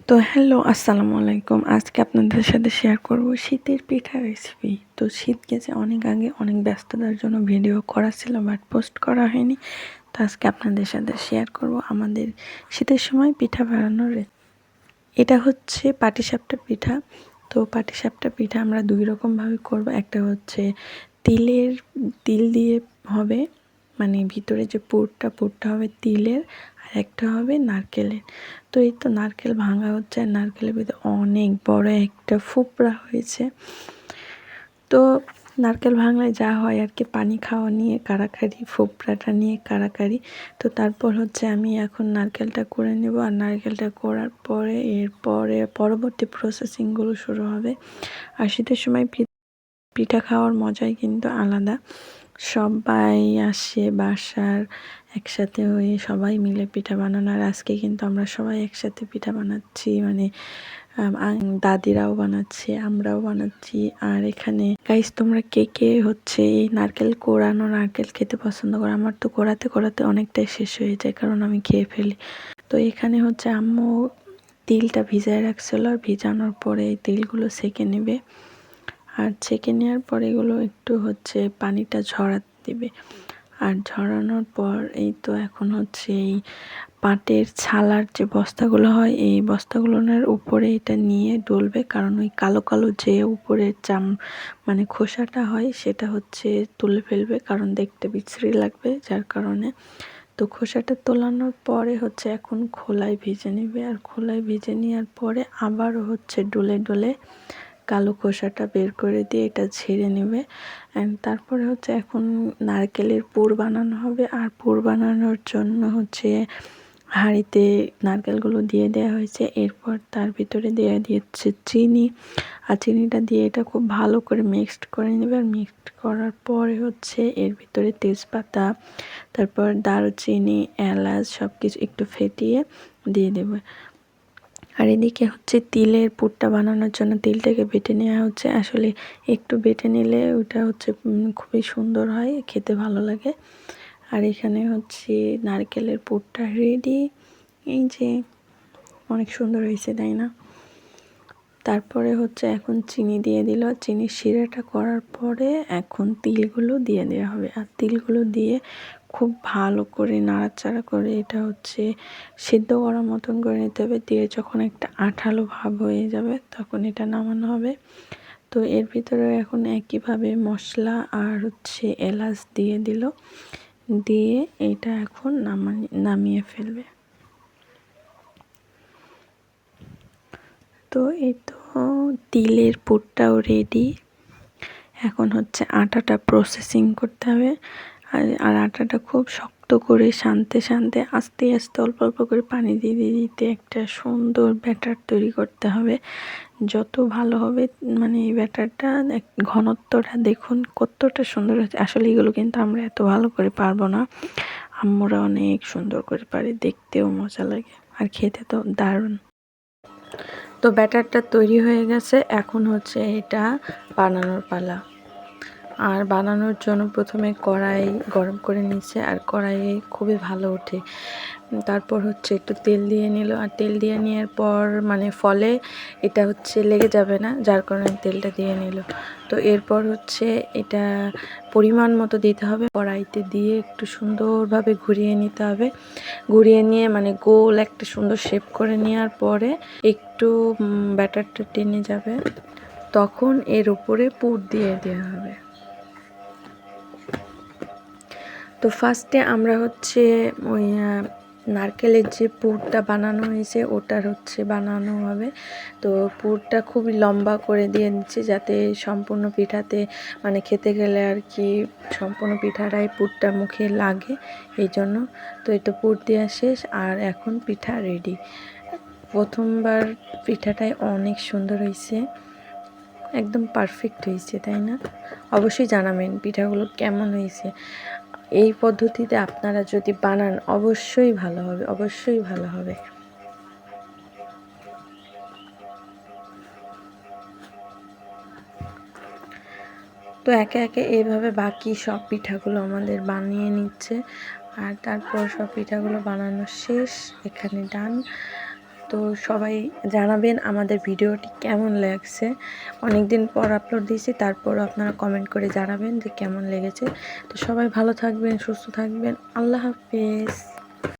তো হ্যালো, আসসালামু আলাইকুম। আজকে আপনাদের সাথে শেয়ার করব শীতের পিঠা রেসিপি। তো শীত গেছে অনেক আগে, অনেক ব্যস্ততার জন্য ভিডিও করা ছিল বাট পোস্ট করা হয়নি। তো আজকে আপনাদের সাথে শেয়ার করব আমাদের শীতের সময় পিঠা বানানোর এটা হচ্ছে পাটিসাপটা পিঠা। তো পাটিসাপটা পিঠা আমরা দুই রকমভাবে করব। একটা হচ্ছে তিল দিয়ে হবে, মানে ভিতরে যে পুরটা হবে তিলের, আর একটা হবে নারকেলের। তো এই তো নারকেল ভাঙা হচ্ছে, আর নারকেলের ভিতরে অনেক বড় একটা ফুপড়া হয়েছে। তো নারকেল ভাঙলে যা হয় আর কি, পানি খাওয়া নিয়ে কাড়াকাড়ি, ফুপড়াটা নিয়ে কাড়াকাড়ি। তো তারপর হচ্ছে আমি এখন নারকেলটা করে নেব, আর নারকেলটা করার পরে এরপরে পরবর্তী প্রসেসিংগুলো শুরু হবে। আর শীতের সময় পিঠা খাওয়ার মজাই কিন্তু আলাদা। সবাই আসে বাসার, একসাথে হয়ে সবাই মিলে পিঠা বানানো। আর আজকে কিন্তু আমরা সবাই একসাথে পিঠা বানাচ্ছি, মানে দাদিরাও বানাচ্ছে, আমরাও বানাচ্ছি। আর এখানে গাইস, তোমরা কে কে হচ্ছে এই কোরানো নারকেল খেতে পছন্দ করো? আমার তো কোরাতে কোরাতে অনেকটাই শেষ হয়ে যায়, কারণ আমি খেয়ে ফেলি। তো এখানে হচ্ছে আম্মু তিলটা ভিজায় রাখছিল, আর ভিজানোর পরে এই তিলগুলো সেঁকে নেবে। আর ছেঁকে নেওয়ার পর এগুলো একটু হচ্ছে পানিটা ঝরাতে দিবে। আর ঝরানোর পর এই তো এখন হচ্ছে এই পাটের ছালার যে বস্তাগুলো হয়, এই বস্তাগুলোর উপরে এটা নিয়ে ডলবে, কারণ ওই কালো কালো যে উপরের মানে খোসাটা হয় সেটা হচ্ছে তুলে ফেলবে, কারণ দেখতে বিশ্রী লাগবে, যার কারণে। তো খোসাটা তোলানোর পরে হচ্ছে এখন খোলায় ভেজে নেবে। আর খোলায় ভেজে নেওয়ার পরে আবারও হচ্ছে ডলে ডলে কালো খোসাটা বের করে দিয়ে এটা ঝেড়ে নেবে। অ্যান্ড তারপরে হচ্ছে এখন নারকেলের পুর বানানো হবে। আর পুর বানানোর জন্য হচ্ছে হাঁড়িতে নারকেলগুলো দিয়ে দেওয়া হয়েছে। এরপর তার ভিতরে দিয়ে দিয়েছে চিনি, আর চিনিটা দিয়ে এটা খুব ভালো করে মিক্সড করে নেবে। আর মিক্সড করার পরে হচ্ছে এর ভিতরে তেজপাতা, তারপর দারুচিনি, এলাচ সব কিছু একটু ফেটিয়ে দিয়ে দেবে। আর এদিকে হচ্ছে তিলের পুরটা বানানোর জন্য তিলটাকে বেটে নেওয়া হচ্ছে। আসলে একটু বেটে নিলে ওটা হচ্ছে খুবই সুন্দর হয়, খেতে ভালো লাগে। আর এখানে হচ্ছে নারকেলের পুরটা রেডি। এই যে অনেক সুন্দর হয়েছে, তাই না? তারপরে হচ্ছে এখন চিনি দিয়ে দিল। চিনির শিরাটা করার পরে এখন তিলগুলো দিয়ে দেওয়া হবে। আর তিলগুলো দিয়ে খুব ভালো করে নাড়াচাড়া করে এটা হচ্ছে সিদ্ধ করার মতন করে নিতে হবে। দিয়ে যখন একটা আঠালো ভাব হয়ে যাবে তখন এটা নামানো হবে। তো এর ভিতরে এখন একইভাবে মশলা আর হচ্ছে এলাচ দিয়ে দিল, দিয়ে এটা এখন নামিয়ে ফেলবে। তো এই তো তিলের পুরটাও রেডি। এখন হচ্ছে আটাটা প্রসেসিং করতে হবে। আর আটাটা খুব শক্ত করে শান্তে শান্তে আস্তে আস্তে অল্প অল্প করে পানি দিতে দিতে একটা সুন্দর ব্যাটার তৈরি করতে হবে। যত ভালো হবে, মানে এই ব্যাটারটা ঘনত্বটা দেখুন কতটা সুন্দর হচ্ছে। আসলে এগুলো কিন্তু আমরা এত ভালো করে পারবো না, আম্মুরা অনেক সুন্দর করে পারে, দেখতেও মজা লাগে আর খেতে তো দারুণ। তো ব্যাটারটা তৈরি হয়ে গেছে, এখন হচ্ছে এটা বানানোর পালা। আর বানানোর জন্য প্রথমে কড়াই গরম করে নিচ্ছে, আর কড়াইয়ে খুবই ভালো ওঠে। তারপর হচ্ছে একটু তেল দিয়ে নিল, আর তেল দিয়ে নেওয়ার পর মানে ফলে এটা হচ্ছে লেগে যাবে না, যার কারণে তেলটা দিয়ে নিল। তো এরপর হচ্ছে এটা পরিমাণ মতো দিতে হবে, কড়াইতে দিয়ে একটু সুন্দরভাবে ঘুরিয়ে নিতে হবে। ঘুরিয়ে নিয়ে মানে গোল একটা সুন্দর শেপ করে নেওয়ার পরে একটু ব্যাটারটা টেনে যাবে, তখন এর উপরে পুর দিয়ে দেওয়া হবে। তো ফার্স্টে আমরা হচ্ছে ওই নারকেলের যে পুরটা বানানো হয়েছে ওটার হচ্ছে বানানো হবে। তো পুরটা খুবই লম্বা করে দিয়ে দিচ্ছি, যাতে সম্পূর্ণ পিঠাতে মানে খেতে গেলে আর কি সম্পূর্ণ পিঠাটাই পুরটা মুখে লাগে, এই জন্য। তো এই তো পুর দেওয়া শেষ, আর এখন পিঠা রেডি। প্রথমবার পিঠাটাই অনেক সুন্দর হয়েছে, একদম পারফেক্ট হয়েছে, তাই না? অবশ্যই জানাবেন পিঠাগুলো কেমন হয়েছে। এই পদ্ধতিতে আপনারা যদি বানান অবশ্যই ভালো হবে, অবশ্যই ভালো হবে। তো একে একে এইভাবে বাকি সব পিঠাগুলো আমাদের বানিয়ে নিচ্ছে। আর তারপর সব পিঠাগুলো বানানো শেষ, এখানে ডান। তো সবাই জানাবেন আমাদের ভিডিওটি কেমন লাগছে। অনেক দিন পর আপলোড দিয়েছি, তারপরও আপনারা কমেন্ট করে জানাবেন যে কেমন লেগেছে। তো সবাই ভালো থাকবেন, সুস্থ থাকবেন। আল্লাহ হাফেজ।